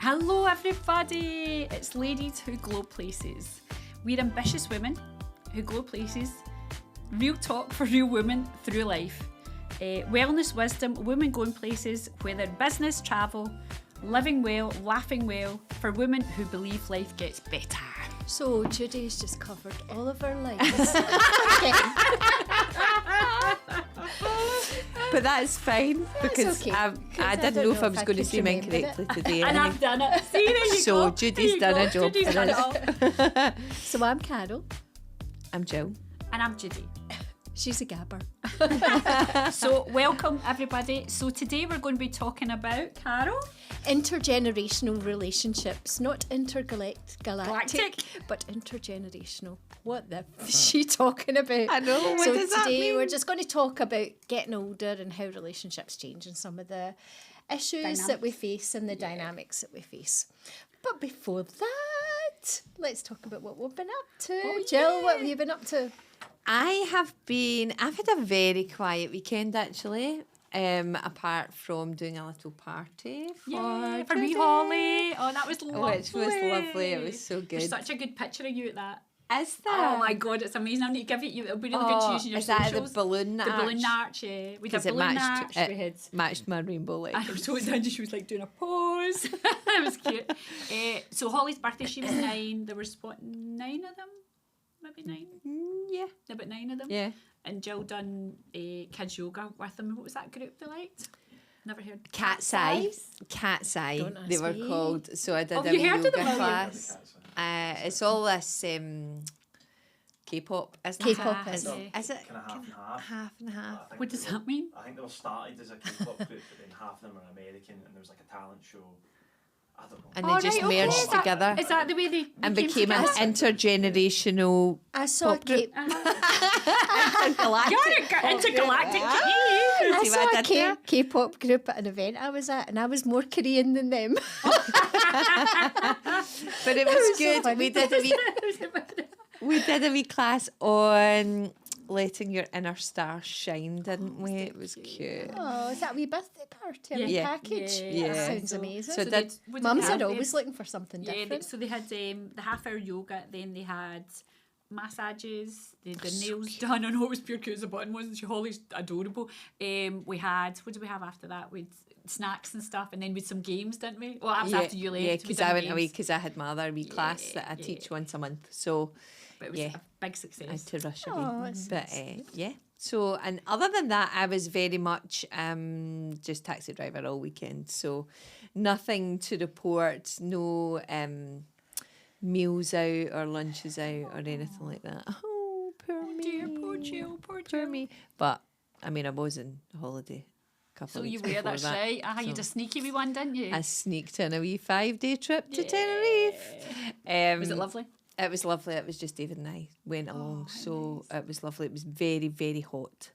Hello everybody, it's Ladies Who Glow Places. We're ambitious women who glow places, real talk for real women through life. Wellness, wisdom, women going places, whether business, travel, living well, laughing well, for women who believe life gets better. So Judy's just covered all of our lives. But that's fine because okay, I didn't know if I was going to say them incorrectly today. And I've done it. See, there you So go. Judy's done a job Judy's for done us. it all. So I'm Carol. I'm Jill. And I'm Judi. She's a gabber. So welcome everybody. So today we're going to be talking about, Carol? Intergenerational relationships, not intergalactic, Galactic. but intergenerational. What the f is she talking about? I know, what So does that today mean? we're just going to talk about getting older and how relationships change and some of the issues that we face and the dynamics that we face. But before that, let's talk about what we've been up to. Oh, Jill, yeah. what have you been up to? I've had a very quiet weekend actually. Apart from doing a little party For me, Holly. Oh, that was lovely. Which was lovely. It was so good. There's such a good picture of you at that. Is there? Oh my god, it's amazing. I need to give it you. It'll be really good to use in your is that socials. the balloon The balloon arch, yeah. We did 'Cause it balloon matched- arch. We had. matched my rainbow light. I was so excited. She was like doing a pose. It was cute. So Holly's birthday, she was 9. There was what, 9 of them? Maybe 9. Yeah. About 9 of them. Yeah. And Jill done kids yoga with them. What was that group they liked? Never heard. Cat's Eye. Cat's Eye, Don't ask they were me. called. So I did Have a you wee heard of yoga them, have you? class. It's all this K-pop, isn't K-pop, it? is it? Is it Kind of half and half. half and half? I think What does they were- that mean? I think they were started as a K-pop group, but then half of them are American, and there was like a talent show. I don't know. And they just merged Is that- together Is that the way they and came became an together? intergenerational I saw a Pop group. K- Intergalactic. I See saw what I a did there? K-pop group at an event I was at, and I was more Korean than them. But it was so good. funny. We did a wee class on letting your inner star shine, didn't we? It was cute. Oh, is that a wee birthday party? A wee Yeah. package? Yeah. That Yeah. sounds amazing. So did- Mums had are always looking for something different. So they had the half-hour yoga, then they had massages, they had their nails done. I know it was pure cute as a button, wasn't she? Holly's adorable. We had, what did we have after that? We had snacks and stuff, and then with some games, didn't we? Well, that was after you left. Yeah, we because done I went games. away because I had my other wee class that I teach once a month. So But it was yeah. a big I had success. to rush Oh, away. that's But yeah. So, and other than that, I was very much just taxi driver all weekend. So nothing to report, no meals out or lunches out or anything like that. Oh, poor me. Dear, poor Jill, poor Poor Jill. me. But, I mean, I was on holiday a couple So of you weeks were, before that's that. right. You had a sneaky wee one, didn't you? I sneaked in a wee 5-day trip to Tenerife. Was it lovely? It was lovely. It was just David and I went along. So it was lovely. It was very, very hot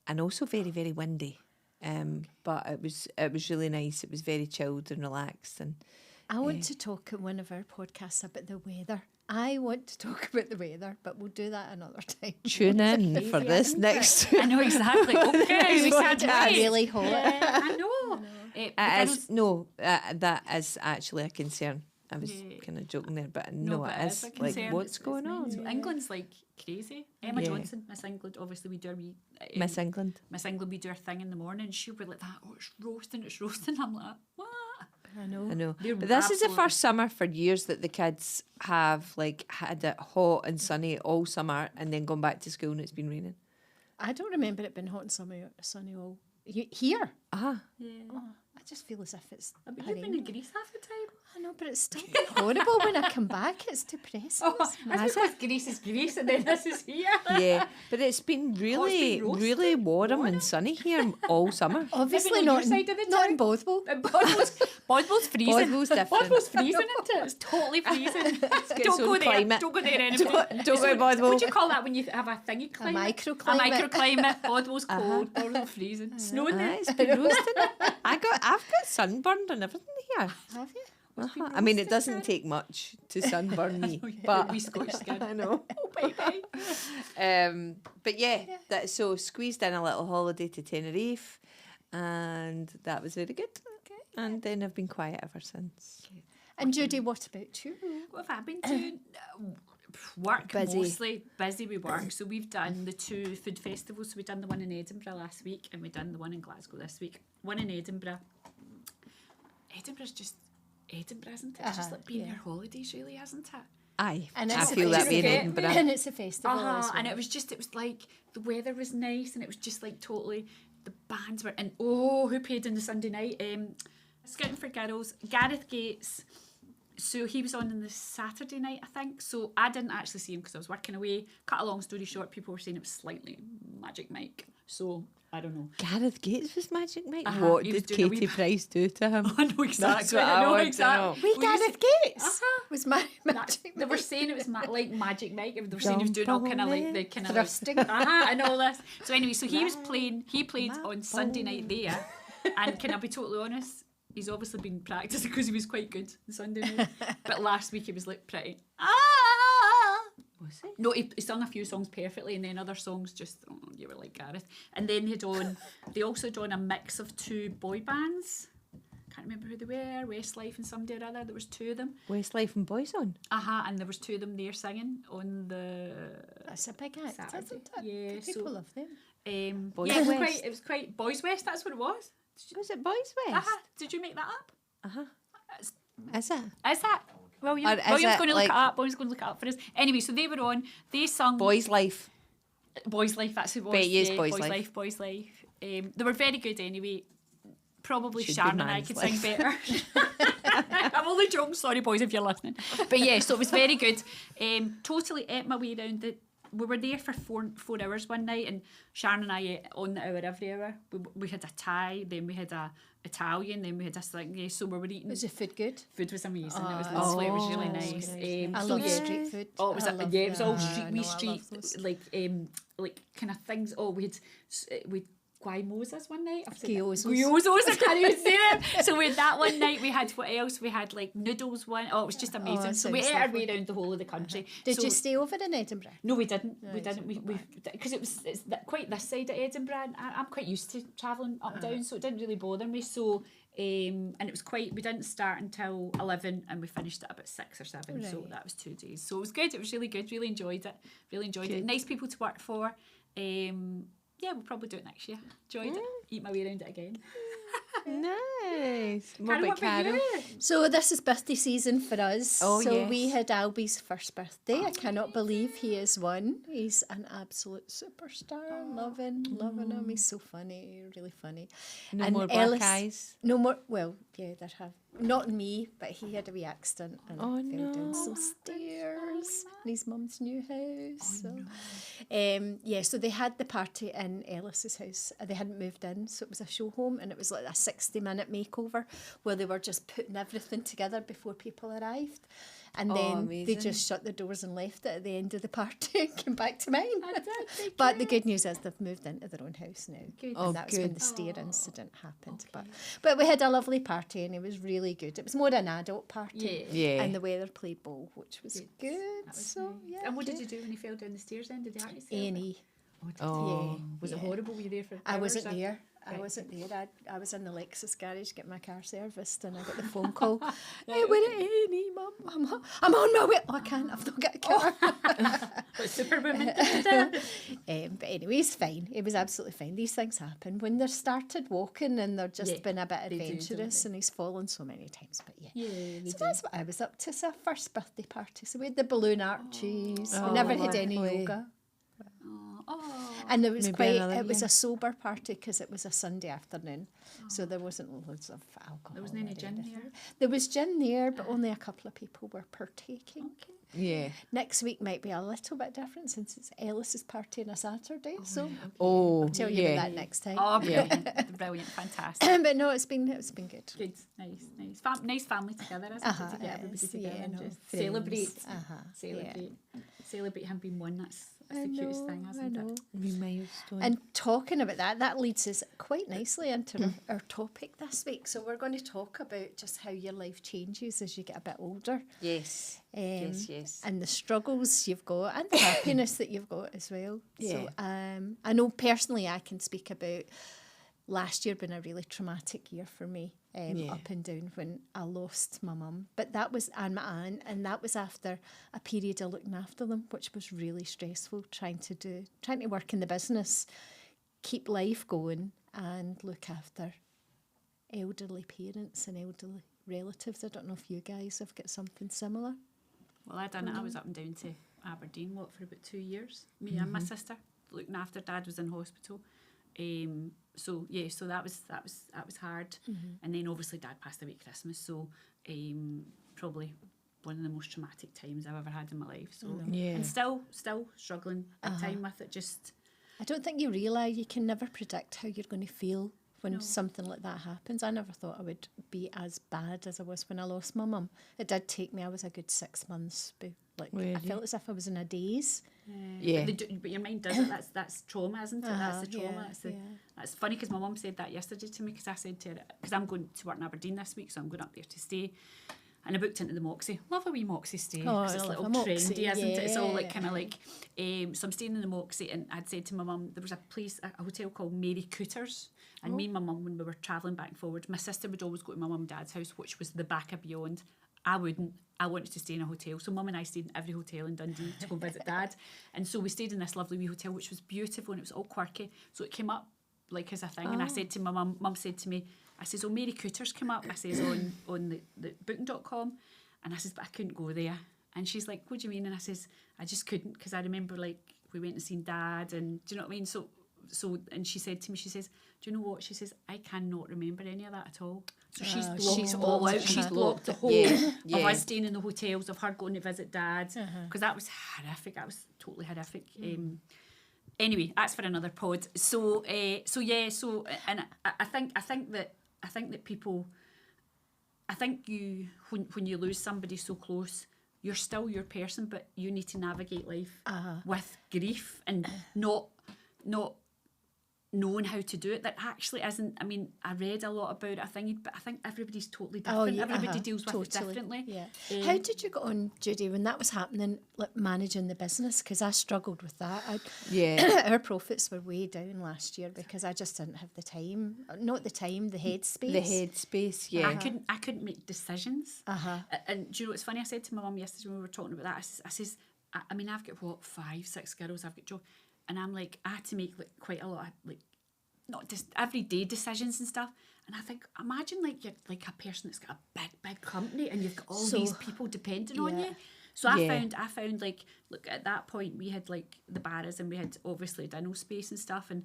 and also very, very windy. But it was really nice. It was very chilled and relaxed. And I want to talk in one of our podcasts about the weather. I want to talk about the weather, but we'll do that another time. tune in for this next. I know exactly. Okay, we can't It's wait. really hot. Yeah, I know. It is, no, that is actually a concern. I was Yeah. kind of joking there, but no, but it is. a Like, concern. what's It's going on? mental. England's like crazy. Emma Yeah. Johnson, Miss England, obviously we do our wee... Miss England. Miss England, we do our thing in the morning. She'll be like that, oh, it's roasting. I'm like, what? I know. I know. They're But this is the absolutely- first summer for years that the kids have like had it hot and sunny all summer and then gone back to school and it's been raining. I don't remember it being hot and sunny all here. Ah. Yeah. Oh, I just feel as if it's. But you've been in Greece half the time. I know, but it's still horrible when I come back. It's depressing. Oh, that's because Greece is Greece and then this is here. Yeah, but it's been really, roasting. really warm and sunny here all summer. Obviously Maybe on not your side of the not in town. Bothwell. Bodwell's freezing. Bodwell's different. Bodwell's freezing, isn't it? It's totally freezing. got its Don't own go there. climate. Don't go there anymore. Don't go to Bodwell. What do you call that when you have a thingy climate? microclimate. A microclimate. Bodwell's cold. Bodwell's freezing. Snowing Ah, there. it's been roasting. I've got sunburned and everything here. Have you? Uh-huh. I mean, it doesn't take much to sunburn me, but We Scottish skin. I know. Oh, baby. But yeah, so squeezed in a little holiday to Tenerife, and that was very good. And then I've been quiet ever since. And Judi, what about you? What have I been doing? Work, Busy. mostly. Busy with work. So we've done the 2 food festivals. So we've done the one in Edinburgh last week and we've done the one in Glasgow this week. One in Edinburgh. Edinburgh's just Edinburgh, isn't it? It's just like being your holidays, really, isn't it? Aye, And I it's feel that being festival. Edinburgh. And it's a festival as well. And it was like the weather was nice and it was just like totally, the bands were, and who played on the Sunday night? Scouting for Girls, Gareth Gates. So he was on the Saturday night, I think. So I didn't actually see him because I was working away. Cut a long story short, people were saying it was slightly Magic Mike. So I don't know. Gareth Gates was Magic Mike. What he was did doing a Katie wee- Price do to him? I know exactly. That's what I know want to exactly. We We Gareth used Gates was my They magic. were saying it was like Magic Mike. They were saying he was doing all kind of like the kind of Thrusting. and all this. So anyway, so he was playing. He played on Sunday night there, and can I be totally honest? He's obviously been practicing because he was quite good on Sunday night. But last week he was like pretty. Was he? No, he sung a few songs perfectly, and then other songs just you were like Gareth. And then they also had on a mix of 2 boy bands. Can't remember who they were. Westlife and somebody or other. There was 2 of them. Westlife and Boyzone. And there was 2 of them there singing on the That's a big act, Saturday. isn't it? Yeah, People so love them. Boys yeah, West. it was quite Boys West. That's what it was. Was it Boys West? Did you make that up? Is it? Is that? William, Or is William's it going to like- look it up. William's going to look it up for us. Anyway, so they were on. They sung Boys Life. Boys Life. That's who it was. Bet you it's yeah, Boys Life. Boys Life. They were very good anyway. Probably Should be Sharon and I Man's could Life. sing better. I'm only joking. Sorry, boys, if you're listening. But yeah, so it was very good. Totally ate my way around it. We were there for 4 hours one night, and Sharon and I ate on the hour every hour. We had a Thai, then we had a Italian, then we had this thing. Yeah, so we were eating. Was the food good? Food was amazing. It was lovely. It was really nice. I So love yeah. street food. Oh, it was I love it was all that. street, I wee know, I street, love those. like kind of things. Oh, we had guimosas one night. Gyozos. I can't even say them. So we had that one night. We had what else? We had like noodles one. Oh, it was just amazing. that So we ate sounds our lovely. way around the whole of the country. Did So- you stay over in Edinburgh? No, we didn't. No, We you didn't. didn't We go because it's quite this side of Edinburgh, and I'm quite used to travelling up and down, so it didn't really bother me. So and it was quite. We didn't start until 11, and we finished at about 6 or 7. So Right. that was 2 days. So it was good. It was really good. Really enjoyed it. Really enjoyed it. Good. Nice people to work for. Yeah, we'll probably do it next year. Enjoyed it. Eat my way around it again. Nice. What Carol, about Carol? you? So this is birthday season for us. Oh, so yes. we had Albie's first birthday. I cannot believe he is 1. He's an absolute superstar. Loving him. He's so funny, really funny. No And more black Ellis- eyes. No more. Well, yeah, there have. Not me, but he had a wee accident and Oh, fell down no. some stairs in his mum's new house. Yeah, so they had the party in Ellis's house. They hadn't moved in, so it was a show home, and it was like a 60-minute makeover where they were just putting everything together before people arrived. And Oh, then they amazing. just shut the doors and left it at the end of the party and came back to mine. They But the good news is they've moved into their own house now. Good. And that's when good. the stair incident happened. But we had a lovely party and it was really good. It was more an adult party. Yeah. And the weather played ball, which was good. That was So, nice. yeah. And what did good. you do when you fell down the stairs then? Did you hurt yourself? A&E. Oh. Was it Yeah. horrible? Were you there for I hours wasn't or- there. I Right, wasn't there. I was in the Lexus garage getting my car serviced and I got the phone call. Hey, we're at A&E, Mum. I'm on my way. Oh, I can't. I've not got a car. What superwoman? But anyway, it's fine. It was absolutely fine. These things happen when they're started walking and they're just Yeah, been a bit they do, don't adventurous they? and he's fallen so many times. But yeah. Yeah, So that's what I was up to. It's our first birthday party. So we had the balloon arches. Oh, we never had any lovely. yoga. Oh, And there was Maybe another it was year. a sober party because it was a Sunday afternoon. So there wasn't loads of alcohol. there wasn't any or gin anything. there. There was gin there, but only a couple of people were partaking. Yeah. Next week might be a little bit different since it's Ellis's party on a Saturday. So Oh, I'll tell you yeah. about that next time. Oh, brilliant, brilliant, fantastic. But no, it's been good. Good, nice, nice family together, isn't it? To get everybody it is, together yeah, and no, just friends. celebrate, celebrate him being 1. That's I the cutest know, thing, I isn't know. it? Wee milestone. And talking about that leads us quite nicely into our topic this week. So we're going to talk about just how your life changes as you get a bit older. yes. Yes. And the struggles you've got and the happiness that you've got as well. So I know personally I can speak about last year being a really traumatic year for me. up and down when I lost my mum. But that was, and my aunt, and that was after a period of looking after them, which was really stressful, trying to work in the business, keep life going and look after elderly parents and elderly relatives. I don't know if you guys have got something similar. Well, I done it. I was up and down to Aberdeen, for about 2 years. Me and my sister looking after Dad was in hospital. So that was hard. And then obviously Dad passed away at Christmas. So probably one of the most traumatic times I've ever had in my life. So and still struggling at time with it. Just I don't think you realise you can never predict how you're going to feel when something like that happens. I never thought I would be as bad as I was when I lost my mum. It did take me, I was a good 6 months, but I felt as if I was in a daze. Yeah. But your mind does it. That's trauma, isn't it? That's the trauma. That's funny because my mum said that yesterday to me, because I said to her, because I'm going to work in Aberdeen this week, so I'm going up there to stay. And I booked into the Moxie. Love a wee Moxie stay. Because it's a little trendy, isn't it? It's all like kind of like... so I'm staying in the Moxie, and I'd said to my mum, there was a hotel called Mary Cooters. And me and my mum, when we were travelling back and forward, my sister would always go to my mum and dad's house, which was the back of beyond. I wouldn't. I wanted to stay in a hotel. So mum and I stayed in every hotel in Dundee to go visit Dad. And so we stayed in this lovely wee hotel, which was beautiful, and it was all quirky. So it came up like as a thing. And I said to my mum said to me, I says, oh, Mary Cooters came up. I says, on the booking.com. And I says, but I couldn't go there. And she's like, what do you mean? And I says, I just couldn't, because I remember like we went and seen Dad, and do you know what I mean? So and she said to me, she says, do you know what? She says, I cannot remember any of that at all. So she's all out. She's blocked the whole of us staying in the hotels, of her going to visit Dad, because that was horrific. That was totally horrific. Anyway, that's for another pod. So and I think that people, I think you when you lose somebody so close, you're still your person, but you need to navigate life with grief and not knowing how to do it. That actually isn't. I mean, I read a lot about it, but I think everybody's totally different. Everybody deals with it differently. Yeah. How did you get on, Judi, when that was happening, like managing the business? Because I struggled with that. Our profits were way down last year because I just didn't have the time. Not the time, the headspace. The headspace, yeah. I couldn't make decisions. And do you know what's funny? I said to my mum yesterday when we were talking about that. I says, I mean, I've got 5, 6 girls. I've got jobs. And I'm like, I had to make like quite a lot of like, not just everyday decisions and stuff. And I think, imagine like you're like a person that's got a big company and you've got all these people depending on you. So I found like, look, at that point we had like the barras and we had obviously dinner space and stuff, and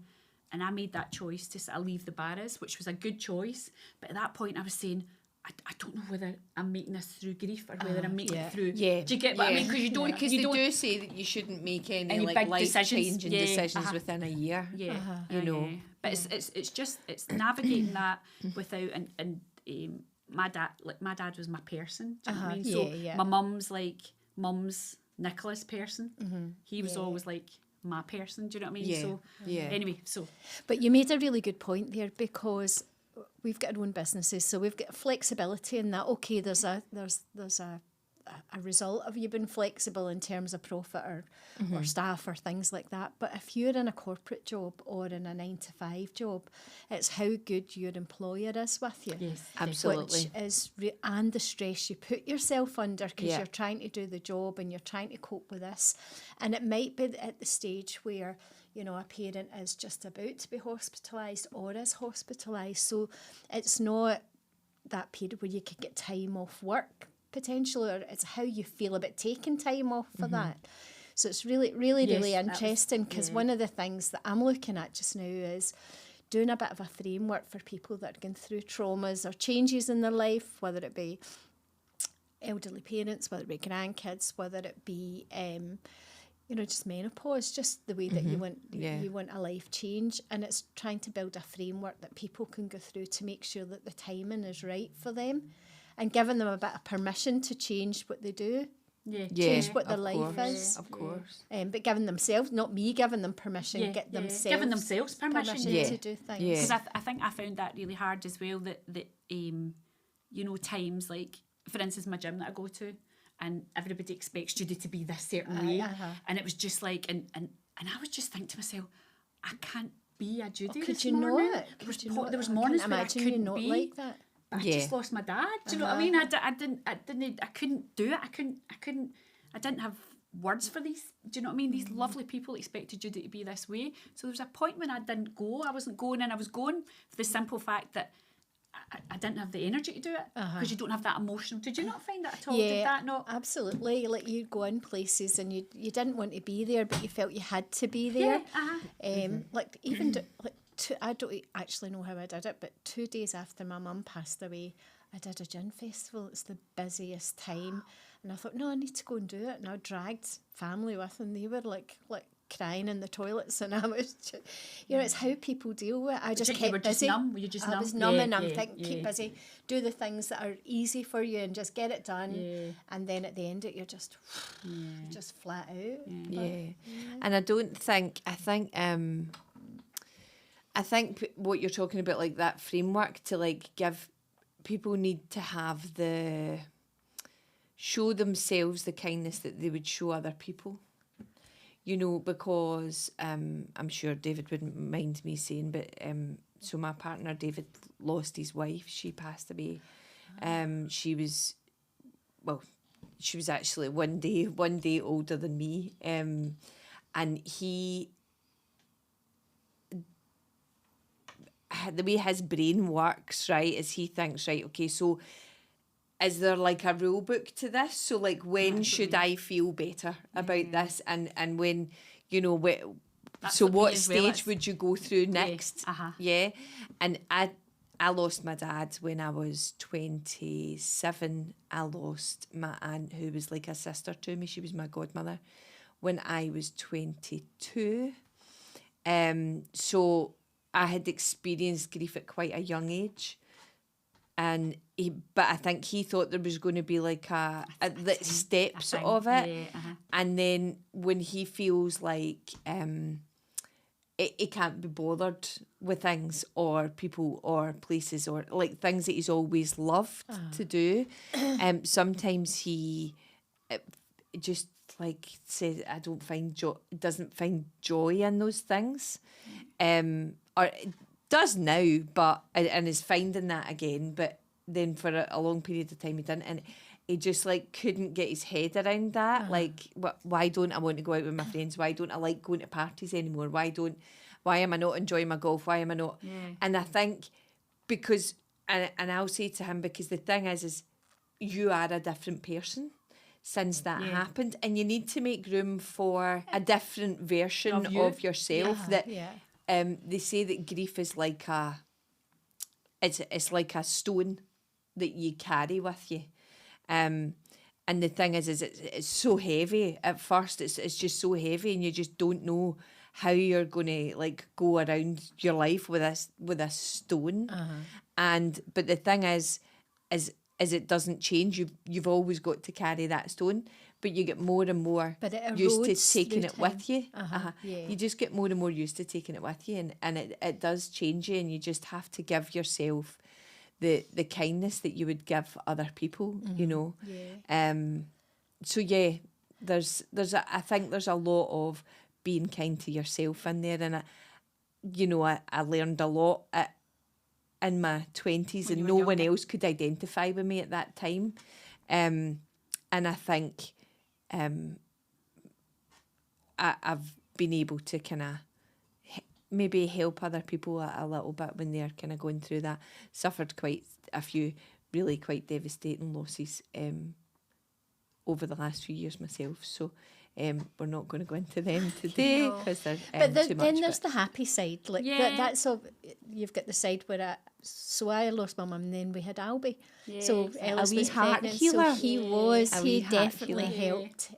I made that choice to sort of leave the barras, which was a good choice. But at that point I was saying, I don't know whether I'm making this through grief or whether I'm making it through. Yeah. Do you get what I mean? Because you don't. Because they do say that you shouldn't make any like life-changing decisions within a year. Yeah. You know. But it's navigating that without and my dad was my person. Do you know what I mean? So my mum's Nicola's person. He was always like my person. Do you know what I mean? So anyway, so. But you made a really good point there, because we've got our own businesses, so we've got flexibility in that. Okay, there's a result of you being flexible in terms of profit or staff or things like that. But if you're in a corporate job or in a 9-to-5 job, it's how good your employer is with you. Yes, absolutely. Which is and the stress you put yourself under, because you're trying to do the job and you're trying to cope with this. And it might be at the stage where, you know, a parent is just about to be hospitalised or is hospitalised. So it's not that period where you could get time off work potentially, or it's how you feel about taking time off for that. So it's really interesting, because one of the things that I'm looking at just now is doing a bit of a framework for people that are going through traumas or changes in their life, whether it be elderly parents, whether it be grandkids, whether it be just menopause, just the way that you want a life change. And it's trying to build a framework that people can go through to make sure that the timing is right for them, and giving them a bit of permission to change what they do, change what their life is. Of course. But giving themselves, not me giving them permission, giving themselves permission to do things. Because I think I found that really hard as well, that times like, for instance, my gym that I go to, and everybody expects Judi to be this certain way. And it was just like, and I was just thinking to myself, I can't be a Judi could this you morning. Not? There was mornings where I couldn't not be. like that. but I Yeah. just lost my dad. Do you know what I mean? I couldn't do it. I didn't have words for these. Do you know what I mean? These lovely people expected Judi to be this way. So there was a point when I didn't go. I wasn't going, and I was going for the simple fact that I didn't have the energy to do it because you don't have that emotional. Did you not find that at all? Did that not? Absolutely. Like you'd go in places and you didn't want to be there, but you felt you had to be there. Like even I don't actually know how I did it, but 2 days after my mum passed away, I did a gin festival. It's the busiest time, and I thought, no, I need to go and do it. And I dragged family with, and they were like crying in the toilets, and I was just, it's how people deal with it. I just kept busy. Numb? Were you just numb? I was numb, and I'm thinking, keep busy, do the things that are easy for you, and just get it done. And then at the end of it, you're just flat out. And I think what you're talking about, like that framework to like give people, need to have show themselves the kindness that they would show other people. Because I'm sure David wouldn't mind me saying, but so my partner David lost his wife. She passed away. She was actually one day older than me. And the way his brain works, right, is he thinks, right, okay, so is there like a rule book to this? So like when should I feel better about this? And when, what stage would you go through next? Yeah. And I lost my dad when I was 27. I lost my aunt, who was like a sister to me. She was my godmother when I was 22. So I had experienced grief at quite a young age. But I think he thought there was going to be like the steps of it. And then when he feels like he can't be bothered with things or people or places or like things that he's always loved to do, sometimes he just like says, I don't find doesn't find joy in those things, or does now, but and is finding that again, but then for a long period of time he didn't, and he just like couldn't get his head around that. Like, why don't I want to go out with my friends? Why don't I like going to parties anymore? Why am I not enjoying my golf? Why am I not? And I think because, and I'll say to him, because the thing is you are a different person since that happened, and you need to make room for a different version of yourself. They say that grief is like it's like a stone that you carry with you, and the thing is it's so heavy at first. It's just so heavy, and you just don't know how you're going to like go around your life with a stone. But the thing is it doesn't change. You've always got to carry that stone, but you get more and more used to taking it with you. You just get more and more used to taking it with you, and it does change you, and you just have to give yourself the kindness that you would give other people, So I think there's a lot of being kind to yourself in there, and I learned a lot in my 20s, and no one else could identify with me at that time, and I think I've been able to kind of maybe help other people a little bit when they're kind of going through that. Suffered quite a few really quite devastating losses over the last few years myself, so we're not going to go into them today because they're too much. Then there's the happy side, like that's all. You've got the side where I lost my mum, and then we had Albie. So Ellis was pregnant, so he definitely helped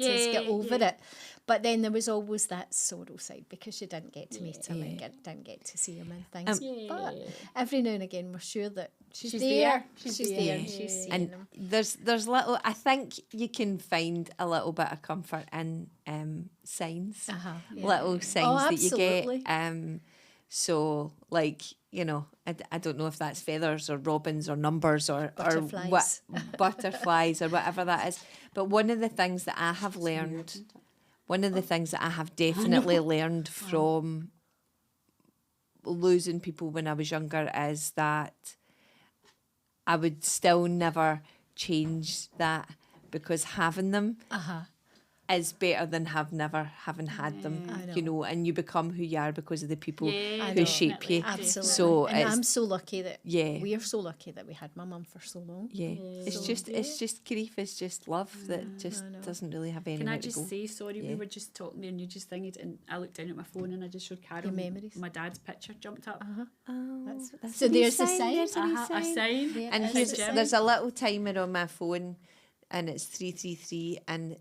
us get over it. But then there was always that sorrow side because you didn't get to meet him and didn't get to see him and things. But every now and again, we're sure that she's there. She's there and she's seeing him. There's little. I think you can find a little bit of comfort in signs, little signs that you get. So like I don't know if that's feathers or robins or numbers or butterflies or whatever that is. But one of the things that I have learned. One of the things that I have definitely learned from losing people when I was younger is that I would still never change that, because having them is better than having had them, I you know. know, and you become who you are because of the people Yeah, who shape you. Absolutely. So and it's, I'm so lucky that yeah. we are so lucky that we had my mum for so long. yeah, it's just grief is just love that just doesn't really have Can anywhere I to just go. say, sorry, we Yeah. were just talking there and you just thinking, and I looked down at my phone and I just showed Carol memories. my dad's picture jumped up. Oh, that's So a wee there's the sign, sign. there's a wee A sign. sign. There And is here's, a sign. there's a little timer on my phone, and it's 333, and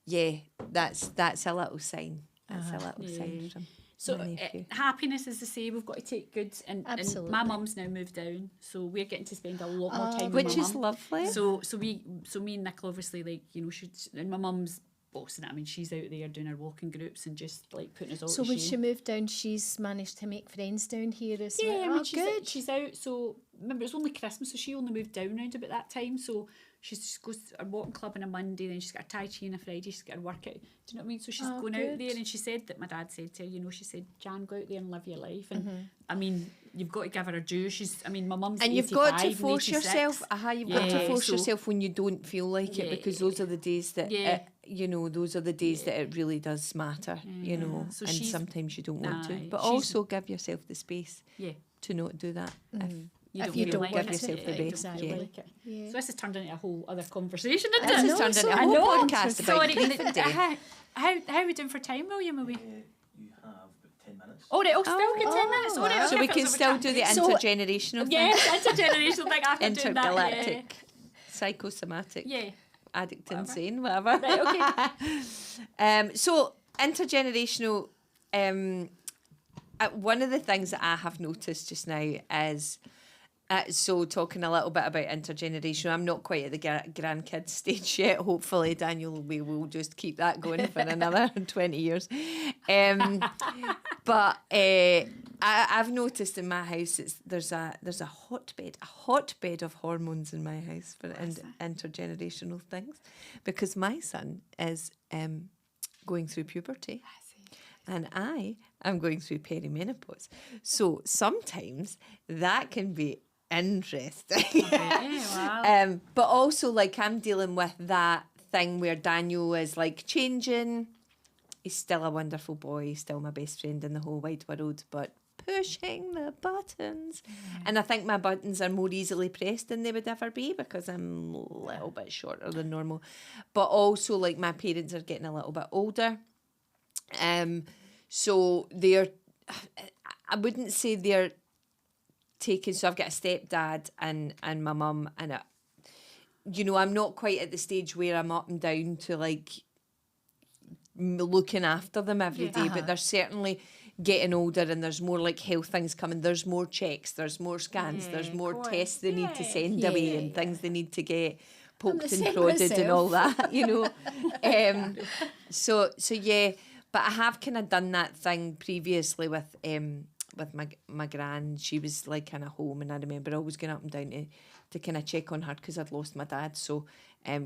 yeah, that's a little sign. That's a little sign from So my nephew. happiness is the same. We've got to take good, and Absolutely. my mum's now moved down, so we're getting to spend a lot more time with Which my is mum. lovely. So me and Nicola, obviously, like, you know, and my mum's bossing it. I mean, she's out there doing her walking groups and just like putting us all So to when shame. she moved down, she's managed to make friends down here as Yeah, well. I mean, Oh, she's, good. she's out. So remember, it was only Christmas, so she only moved down round about that time. So she just goes to her walking club on a Monday, then she's got her Tai Chi on a Friday, she's got her workout. Do you know what I mean? So she's going out good. there, and she said that my dad said to her, you know, she said, Jan, go out there and live your life. And I mean, you've got to give her a due. She's, I mean, my mum's And you've got to 85 and force 86. yourself. You've got to Yeah, force so- yourself when you don't feel like it, because those are the days that Yeah. you know, those are the days that it really does matter. You know, So and she's- sometimes you don't want to, Aye, but she's- also give yourself the space Yeah. to not do that. If you don't like want it, to. Give yourself the you best, don't yeah. like it. Yeah. So this has turned into a whole other conversation, isn't This it? has turned into a I whole know. podcast about Sorry, grief and death. how are we doing for time, William? Are we? You have about 10 minutes. Oh, right, still got 10 minutes. wow. Okay, So we if can it's still over do the chat. intergenerational thing. Yes, intergenerational thing after doing that. Intergalactic, psychosomatic, Yeah. addict, insane, whatever. Right, okay. So intergenerational. One of the things that I have noticed just now is. So talking a little bit about intergenerational, I'm not quite at the grandkids stage yet. Hopefully, Daniel, we will just keep that going for another 20 years. But I've noticed in my house, there's a hotbed of hormones in my house for intergenerational things, because my son is going through puberty. And I am going through perimenopause. So sometimes that can be interesting. Wow. But also, like, I'm dealing with that thing where Daniel is like changing. He's still a wonderful boy. He's still my best friend in the whole wide world, but pushing the buttons. And I think my buttons are more easily pressed than they would ever be, because I'm a little bit shorter than normal. But also, like, my parents are getting a little bit older. So they're, I wouldn't say they're taking, so I've got a stepdad and my mum, and you know, I'm not quite at the stage where I'm up and down to like looking after them every day, but they're certainly getting older, and there's more like health things coming. There's more checks, there's more scans, there's more tests they need to send away, and things they need to get poked and same prodded and all myself. that, you know. So yeah, but I have kind of done that thing previously with my gran. She was like kind of home, and I remember always going up and down to kind of check on her because I'd lost my dad. So,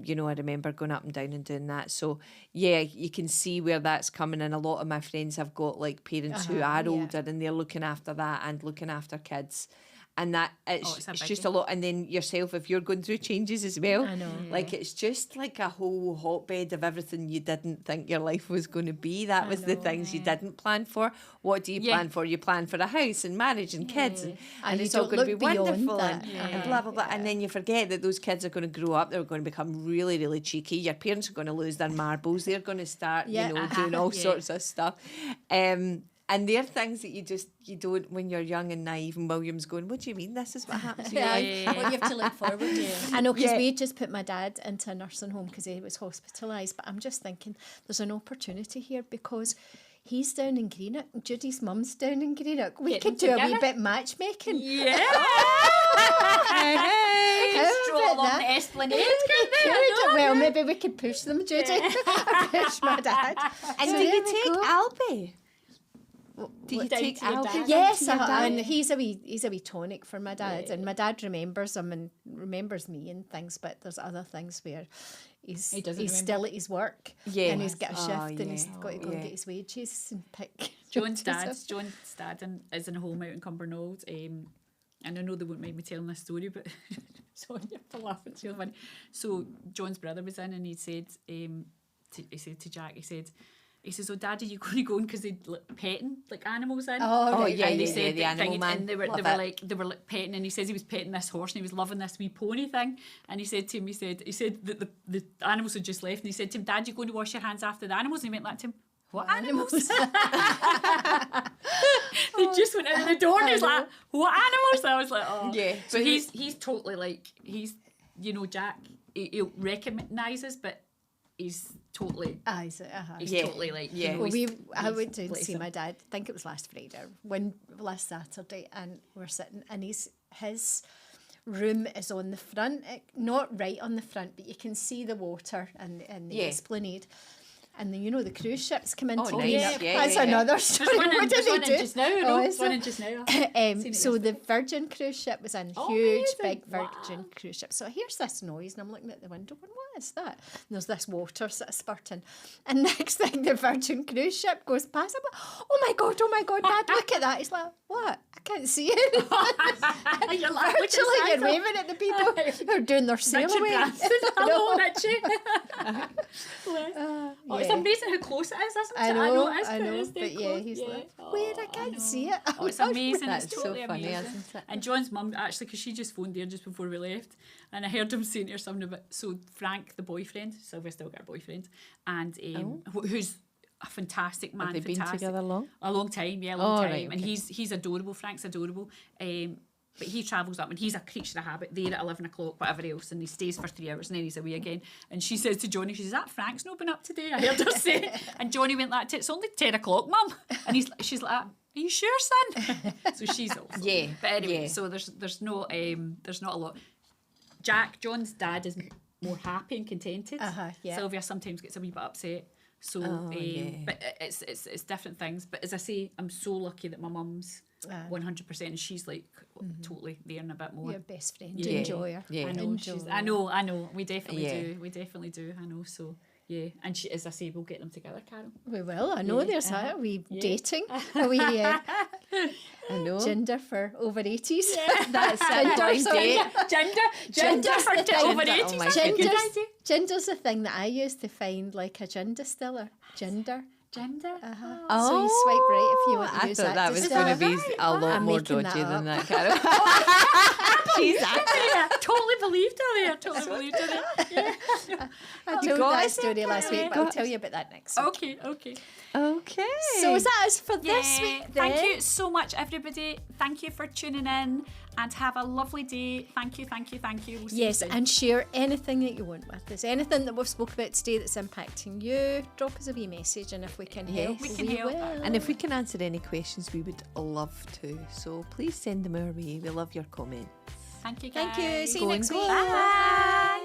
you know, I remember going up and down and doing that. So, yeah, you can see where that's coming. And a lot of my friends have got like parents who are older, and they're looking after that and looking after kids. And that it's just a lot. And then yourself, if you're going through changes as well, I know. like it's just like a whole hotbed of everything you didn't think your life was going to be. That was the things you didn't plan for. What do you plan for? You plan for a house and marriage and kids, and you it's all don't going to be look beyond wonderful that. and blah blah blah. And then you forget that those kids are going to grow up. They're going to become really really cheeky. Your parents are going to lose their marbles. They're going to start doing all sorts of stuff. And they're things that you don't, when you're young and naive, and William's going, what do you mean this is what happens to your life? What you have to look forward to. I know, because we just put my dad into a nursing home because he was hospitalised, but I'm just thinking there's an opportunity here because he's down in Greenock, Judy's mum's down in Greenock. We could do a wee bit matchmaking. Yeah. Stroll on the Esplanade. Well, maybe we could push them, Judy. Push my dad. And So do there you we take go. Albie? Do you down take to your Albie? dad? Yes, down to your dad? and he's a wee tonic for my dad, and my dad remembers him and remembers me and things. But there's other things where he's doesn't still at his work, Yeah. and he's got a shift, and he's yeah. got to go and Yeah. get his wages and pick. John's dad is in a home out in Cumbernauld. and I know they won't mind me telling this story, but sorry for laughing, it's really funny. So John's brother was in, and he said to Jack, he says, "Oh, Daddy, you going to go in because they'd petting like animals in?" Yeah, And he yeah, said the that animal thing, man. and they were Love like petting, and he says he was petting this horse, and he was loving this wee pony thing. And he said to him, he said that the animals had just left, and he said to him, "Dad, you going to wash your hands after the animals?" And he went like to him, "What animals?" He just went out the door, and he was like, "What animals?" And I was like, "Oh, Yeah." So he's totally like Jack. He recognises, but he's totally. He's totally like, Well, I went to see my dad, I think it was last Friday, last Saturday, and we're sitting, and his room is on the front, not right on the front, but you can see the water and the esplanade. And then, the cruise ships come into nice. That's another story. What did they do? Just now, is one it? in just now. So the Virgin cruise ship was in, huge, big Virgin cruise ship. So I hear this noise, and I'm looking at the window going, what is that? And there's this water sort of spurting. And next thing, the Virgin cruise ship goes past. I'm like, oh my God, Dad, look at that. He's like, what? I can't see it. You're like, Virtually, you're waving at the people who are doing their sail Richard away. Branson. Hello, Richie. It's amazing how close it is, isn't it? I know, it's but close. yeah, he's like, where? I can't see it. Oh, it's amazing. That's It's totally so funny, amazing. isn't it? And John's mum, actually, because she just phoned there just before we left, and I heard him saying to her something about, so Frank, the boyfriend, Sylvia still got a boyfriend, and who's a fantastic man. Have they been fantastic. together long? A long time, yeah, a long time. Right, And okay. he's adorable. Frank's adorable. But he travels up, and he's a creature of habit there at 11 o'clock, whatever else, and he stays for 3 hours, and then he's away again. And she says to Johnny, she says, that Frank's not been up today, I heard her say. And Johnny went like, it's only 10 o'clock, Mum. And she's like, are you sure, son? So she's also. Yeah. But anyway, yeah. so there's not a lot. John's dad is more happy and contented. Yeah. Sylvia sometimes gets a wee bit upset. So, but it's different things. But as I say, I'm so lucky that my mum's 100%, and she's like totally there and a bit more. Your best friend, Yeah. enjoy her. Yeah. I know. I know. We definitely do. I know. So yeah, and she, as I say, we'll get them together, Carol. We will. I know there's a wee dating, a wee I know. gender for over 80s. That's Gender, it. sorry. Gender for over 80s. Oh my goodness. Gender's the thing that I use to find like a gin distiller. Gender. Gender. So you swipe right if you want to I use thought that was distiller. going to be a lot I'm more making dodgy that than up. that, Carol. She's Yeah, totally believed her there. Totally believed her there. Yeah. I told got that us story last week, but I'll tell you about that next week. Okay. Okay. So is that us for this week then? Thank you so much, everybody. Thank you for tuning in, and have a lovely day. Thank you. We'll see you Yes, soon. and share anything that you want with us. Anything that we've spoke about today that's impacting you, drop us a wee message, and if we can help, Yes. We can help. will. And if we can answer any questions, we would love to. So please send them our way. We love your comments. Thank you, Thank you. guys. See you next week. Bye.